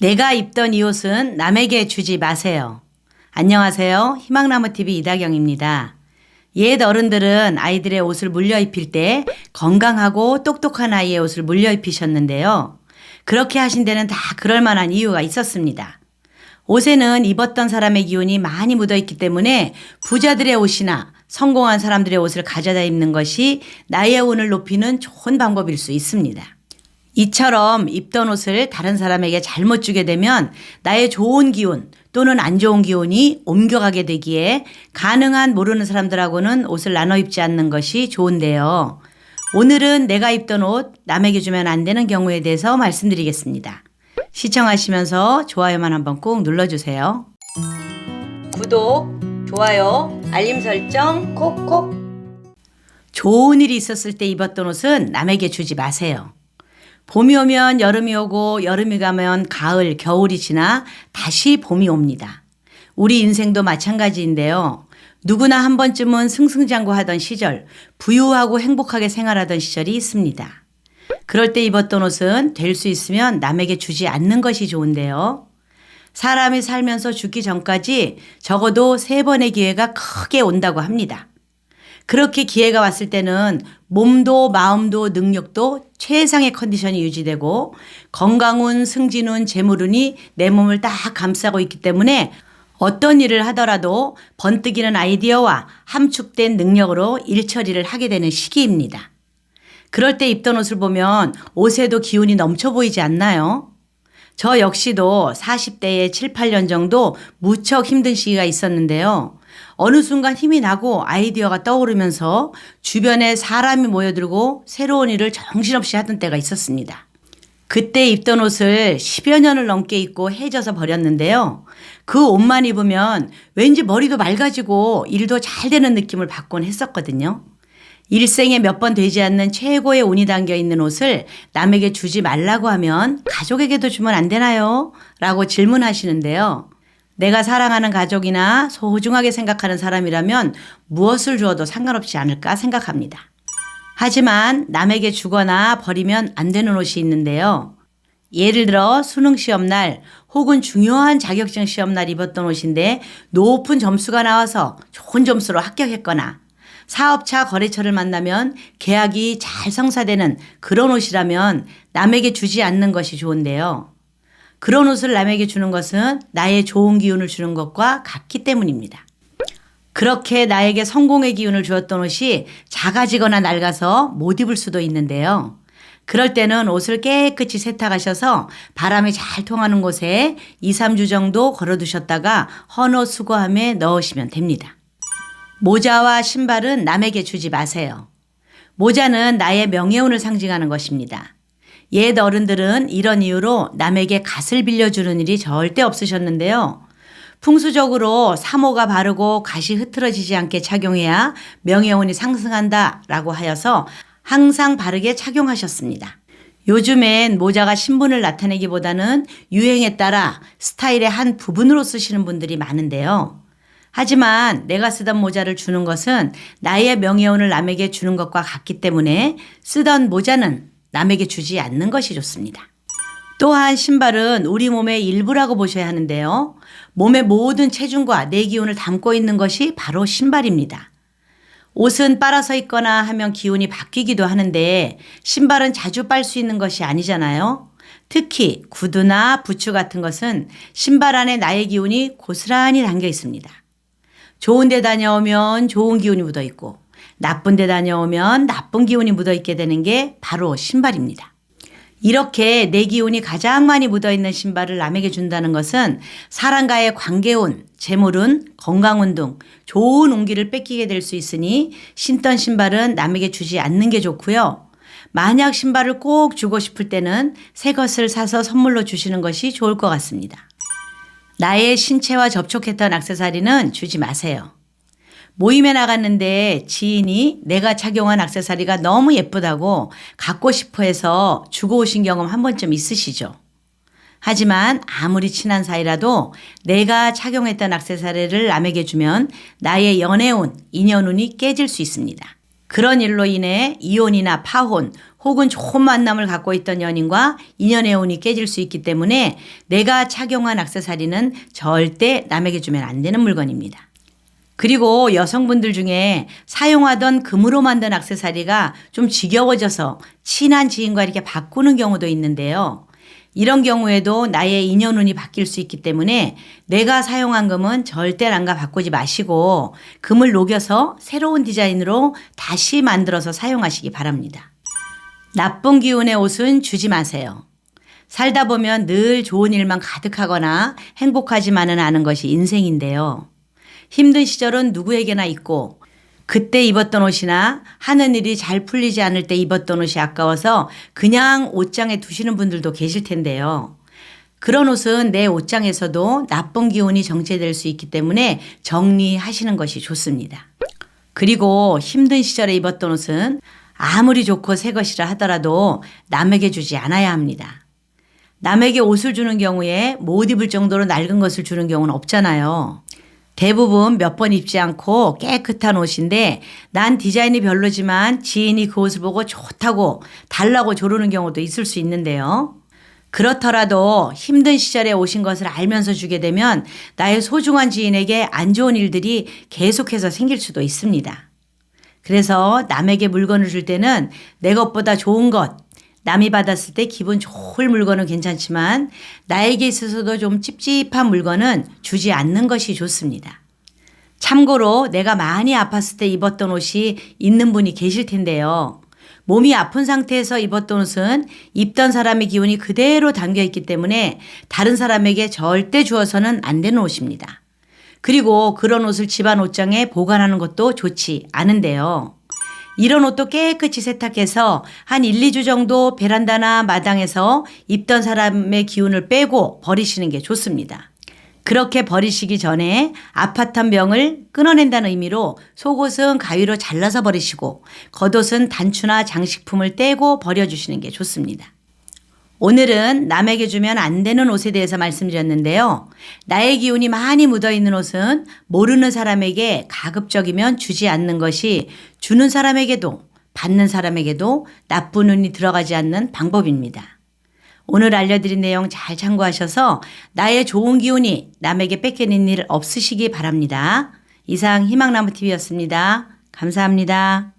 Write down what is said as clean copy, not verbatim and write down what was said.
내가 입던 이 옷은 남에게 주지 마세요. 안녕하세요. 희망나무TV 이다경입니다. 옛 어른들은 아이들의 옷을 물려 입힐 때 건강하고 똑똑한 아이의 옷을 물려 입히셨는데요. 그렇게 하신 데는 다 그럴 만한 이유가 있었습니다. 옷에는 입었던 사람의 기운이 많이 묻어 있기 때문에 부자들의 옷이나 성공한 사람들의 옷을 가져다 입는 것이 나의 운을 높이는 좋은 방법일 수 있습니다. 이처럼 입던 옷을 다른 사람에게 잘못 주게 되면 나의 좋은 기운 또는 안 좋은 기운이 옮겨가게 되기에 가능한 모르는 사람들하고는 옷을 나눠 입지 않는 것이 좋은데요. 오늘은 내가 입던 옷 남에게 주면 안 되는 경우에 대해서 말씀드리겠습니다. 시청하시면서 좋아요만 한번 꼭 눌러주세요. 구독, 좋아요, 알림 설정 콕콕. 좋은 일이 있었을 때 입었던 옷은 남에게 주지 마세요. 봄이 오면 여름이 오고 여름이 가면 가을, 겨울이 지나 다시 봄이 옵니다. 우리 인생도 마찬가지인데요. 누구나 한 번쯤은 승승장구하던 시절, 부유하고 행복하게 생활하던 시절이 있습니다. 그럴 때 입었던 옷은 될 수 있으면 남에게 주지 않는 것이 좋은데요. 사람이 살면서 죽기 전까지 적어도 3번의 기회가 크게 온다고 합니다. 그렇게 기회가 왔을 때는 몸도 마음도 능력도 최상의 컨디션이 유지되고 건강운, 승진운, 재물운이 내 몸을 딱 감싸고 있기 때문에 어떤 일을 하더라도 번뜩이는 아이디어와 함축된 능력으로 일처리를 하게 되는 시기입니다. 그럴 때 입던 옷을 보면 옷에도 기운이 넘쳐 보이지 않나요? 저 역시도 40대에 7, 8년 정도 무척 힘든 시기가 있었는데요. 어느 순간 힘이 나고 아이디어가 떠오르면서 주변에 사람이 모여들고 새로운 일을 정신없이 하던 때가 있었습니다. 그때 입던 옷을 10여 년을 넘게 입고 해져서 버렸는데요. 그 옷만 입으면 왠지 머리도 맑아지고 일도 잘 되는 느낌을 받곤 했었거든요. 일생에 몇 번 되지 않는 최고의 운이 담겨 있는 옷을 남에게 주지 말라고 하면 가족에게도 주면 안 되나요? 라고 질문하시는데요. 내가 사랑하는 가족이나 소중하게 생각하는 사람이라면 무엇을 주어도 상관없지 않을까 생각합니다. 하지만 남에게 주거나 버리면 안 되는 옷이 있는데요. 예를 들어 수능 시험 날 혹은 중요한 자격증 시험 날 입었던 옷인데 높은 점수가 나와서 좋은 점수로 합격했거나 사업차 거래처를 만나면 계약이 잘 성사되는 그런 옷이라면 남에게 주지 않는 것이 좋은데요. 그런 옷을 남에게 주는 것은 나의 좋은 기운을 주는 것과 같기 때문입니다. 그렇게 나에게 성공의 기운을 주었던 옷이 작아지거나 낡아서 못 입을 수도 있는데요. 그럴 때는 옷을 깨끗이 세탁하셔서 바람이 잘 통하는 곳에 2, 3주 정도 걸어두셨다가 헌옷 수거함에 넣으시면 됩니다. 모자와 신발은 남에게 주지 마세요. 모자는 나의 명예운을 상징하는 것입니다. 옛 어른들은 이런 이유로 남에게 갓을 빌려주는 일이 절대 없으셨는데요. 풍수적으로 사모가 바르고 갓이 흐트러지지 않게 착용해야 명예운이 상승한다라고 하여서 항상 바르게 착용하셨습니다. 요즘엔 모자가 신분을 나타내기보다는 유행에 따라 스타일의 한 부분으로 쓰시는 분들이 많은데요. 하지만 내가 쓰던 모자를 주는 것은 나의 명예운을 남에게 주는 것과 같기 때문에 쓰던 모자는 남에게 주지 않는 것이 좋습니다. 또한 신발은 우리 몸의 일부라고 보셔야 하는데요. 몸의 모든 체중과 내 기운을 담고 있는 것이 바로 신발입니다. 옷은 빨아서 입거나 하면 기운이 바뀌기도 하는데 신발은 자주 빨 수 있는 것이 아니잖아요. 특히 구두나 부츠 같은 것은 신발 안에 나의 기운이 고스란히 담겨 있습니다. 좋은 데 다녀오면 좋은 기운이 묻어 있고 나쁜 데 다녀오면 나쁜 기운이 묻어 있게 되는 게 바로 신발입니다. 이렇게 내 기운이 가장 많이 묻어 있는 신발을 남에게 준다는 것은 사람과의 관계운, 재물운, 건강운 등 좋은 운기를 뺏기게 될 수 있으니 신던 신발은 남에게 주지 않는 게 좋고요. 만약 신발을 꼭 주고 싶을 때는 새 것을 사서 선물로 주시는 것이 좋을 것 같습니다. 나의 신체와 접촉했던 액세서리는 주지 마세요. 모임에 나갔는데 지인이 내가 착용한 액세서리가 너무 예쁘다고 갖고 싶어 해서 주고 오신 경험 한 번쯤 있으시죠? 하지만 아무리 친한 사이라도 내가 착용했던 액세서리를 남에게 주면 나의 연애운, 인연운이 깨질 수 있습니다. 그런 일로 인해 이혼이나 파혼 혹은 좋은 만남을 갖고 있던 연인과 인연의 운이 깨질 수 있기 때문에 내가 착용한 액세서리는 절대 남에게 주면 안 되는 물건입니다. 그리고 여성분들 중에 사용하던 금으로 만든 액세서리가 좀 지겨워져서 친한 지인과 이렇게 바꾸는 경우도 있는데요. 이런 경우에도 나의 인연운이 바뀔 수 있기 때문에 내가 사용한 금은 절대 남과 바꾸지 마시고 금을 녹여서 새로운 디자인으로 다시 만들어서 사용하시기 바랍니다. 나쁜 기운의 옷은 주지 마세요. 살다 보면 늘 좋은 일만 가득하거나 행복하지만은 않은 것이 인생인데요. 힘든 시절은 누구에게나 있고 그때 입었던 옷이나 하는 일이 잘 풀리지 않을 때 입었던 옷이 아까워서 그냥 옷장에 두시는 분들도 계실 텐데요. 그런 옷은 내 옷장에서도 나쁜 기운이 정체될 수 있기 때문에 정리하시는 것이 좋습니다. 그리고 힘든 시절에 입었던 옷은 아무리 좋고 새 것이라 하더라도 남에게 주지 않아야 합니다. 남에게 옷을 주는 경우에 못 입을 정도로 낡은 것을 주는 경우는 없잖아요. 대부분 몇 번 입지 않고 깨끗한 옷인데 난 디자인이 별로지만 지인이 그 옷을 보고 좋다고 달라고 조르는 경우도 있을 수 있는데요. 그렇더라도 힘든 시절에 오신 것을 알면서 주게 되면 나의 소중한 지인에게 안 좋은 일들이 계속해서 생길 수도 있습니다. 그래서 남에게 물건을 줄 때는 내 것보다 좋은 것, 남이 받았을 때 기분 좋을 물건은 괜찮지만 나에게 있어서도 좀 찝찝한 물건은 주지 않는 것이 좋습니다. 참고로 내가 많이 아팠을 때 입었던 옷이 있는 분이 계실 텐데요. 몸이 아픈 상태에서 입었던 옷은 입던 사람의 기운이 그대로 담겨있기 때문에 다른 사람에게 절대 주어서는 안 되는 옷입니다. 그리고 그런 옷을 집안 옷장에 보관하는 것도 좋지 않은데요. 이런 옷도 깨끗이 세탁해서 한 1, 2주 정도 베란다나 마당에서 입던 사람의 기운을 빼고 버리시는 게 좋습니다. 그렇게 버리시기 전에 아팠던 병을 끊어낸다는 의미로 속옷은 가위로 잘라서 버리시고 겉옷은 단추나 장식품을 떼고 버려주시는 게 좋습니다. 오늘은 남에게 주면 안 되는 옷에 대해서 말씀드렸는데요. 나의 기운이 많이 묻어있는 옷은 모르는 사람에게 가급적이면 주지 않는 것이 주는 사람에게도 받는 사람에게도 나쁜 운이 들어가지 않는 방법입니다. 오늘 알려드린 내용 잘 참고하셔서 나의 좋은 기운이 남에게 뺏기는 일 없으시기 바랍니다. 이상 희망나무TV였습니다. 감사합니다.